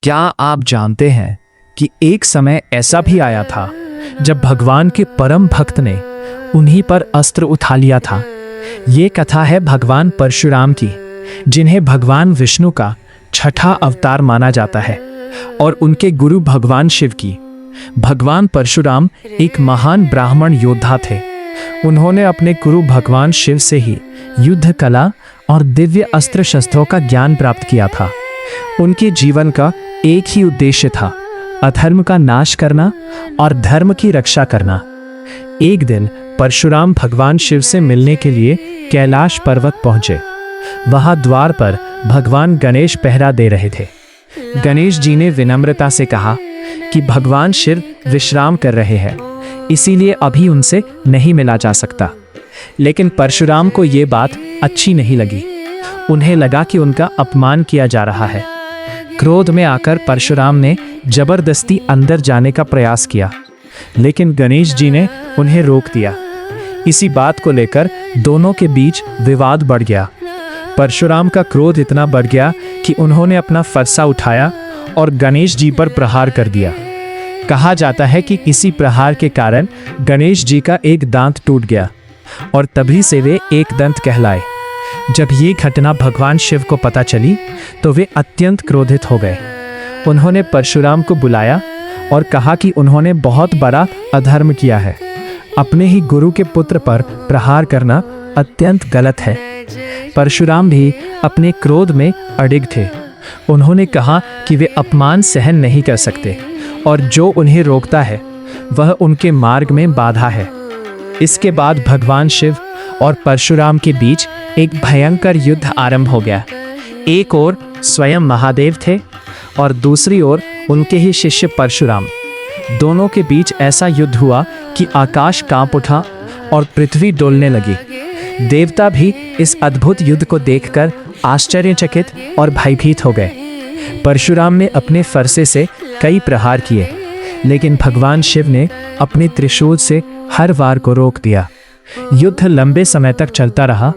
क्या आप जानते हैं कि एक समय ऐसा भी आया था जब भगवान के परम भक्त ने उन्हीं पर अस्त्र उठा लिया था। ये कथा है भगवान परशुराम की, जिन्हें भगवान विष्णु का छठा अवतार माना जाता है, और उनके गुरु भगवान शिव की। भगवान परशुराम एक महान ब्राह्मण योद्धा थे। उन्होंने अपने गुरु भगवान शिव से ही युद्ध कला और दिव्य अस्त्र शस्त्रों का ज्ञान प्राप्त किया था। उनके जीवन का एक ही उद्देश्य था, अधर्म का नाश करना और धर्म की रक्षा करना। एक दिन परशुराम भगवान शिव से मिलने के लिए कैलाश पर्वत पहुंचे। वहां द्वार पर भगवान गणेश पहरा दे रहे थे। गणेश जी ने विनम्रता से कहा कि भगवान शिव विश्राम कर रहे हैं, इसीलिए अभी उनसे नहीं मिला जा सकता। लेकिन परशुराम को ये बात अच्छी नहीं लगी। उन्हें लगा कि उनका अपमान किया जा रहा है। क्रोध में आकर परशुराम ने जबरदस्ती अंदर जाने का प्रयास किया, लेकिन गणेश जी ने उन्हें रोक दिया। इसी बात को लेकर दोनों के बीच विवाद बढ़ गया। परशुराम का क्रोध इतना बढ़ गया कि उन्होंने अपना फरसा उठाया और गणेश जी पर प्रहार कर दिया। कहा जाता है कि इसी प्रहार के कारण गणेश जी का एक दांत टूट गया और तभी से वे एक दंत कहलाए। जब ये घटना भगवान शिव को पता चली तो वे अत्यंत क्रोधित हो गए। उन्होंने परशुराम को बुलाया और कहा कि उन्होंने बहुत बड़ा अधर्म किया है। अपने ही गुरु के पुत्र पर प्रहार करना अत्यंत गलत है। परशुराम भी अपने क्रोध में अडिग थे। उन्होंने कहा कि वे अपमान सहन नहीं कर सकते और जो उन्हें रोकता है वह उनके मार्ग में बाधा है। इसके बाद भगवान शिव और परशुराम के बीच एक भयंकर युद्ध आरंभ हो गया। एक ओर स्वयं महादेव थे और दूसरी ओर उनके ही शिष्य परशुराम। दोनों के बीच ऐसा युद्ध हुआ कि आकाश कांप उठा और पृथ्वी डोलने लगी। देवता भी इस अद्भुत युद्ध को देखकर आश्चर्यचकित और भयभीत हो गए। परशुराम ने अपने फरसे से कई प्रहार किए, लेकिन भगवान शिव ने अपने त्रिशूल से हर वार को रोक दिया। युद्ध लंबे समय तक चलता रहा,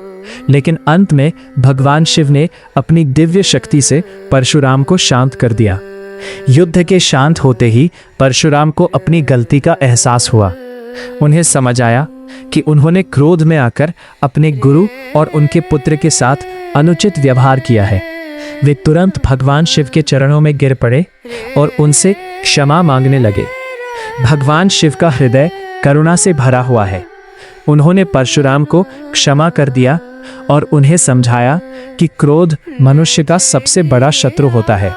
लेकिन अंत में भगवान शिव ने अपनी दिव्य शक्ति से परशुराम को शांत कर दिया। युद्ध के शांत होते ही परशुराम को अपनी गलती का एहसास हुआ। उन्हें समझ आया कि उन्होंने क्रोध में आकर अपने गुरु और उनके पुत्र के साथ अनुचित व्यवहार किया है। वे तुरंत भगवान शिव के चरणों में गिर पड़े और उनसे क्षमा मांगने लगे। भगवान शिव का हृदय करुणा से भरा हुआ है। उन्होंने परशुराम को क्षमा कर दिया और उन्हें समझाया कि क्रोध मनुष्य का सबसे बड़ा शत्रु होता है।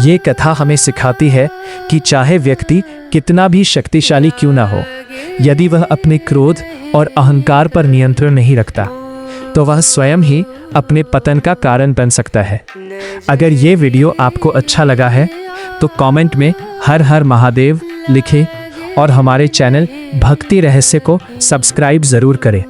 ये कथा हमें सिखाती है कि चाहे व्यक्ति कितना भी शक्तिशाली क्यों ना हो, यदि वह अपने क्रोध और अहंकार पर नियंत्रण नहीं रखता तो वह स्वयं ही अपने पतन का कारण बन सकता है। अगर ये वीडियो आपको अच्छा लगा है तो कमेंट में हर हर महादेव लिखें और हमारे चैनल भक्ति रहस्य को सब्सक्राइब ज़रूर करें।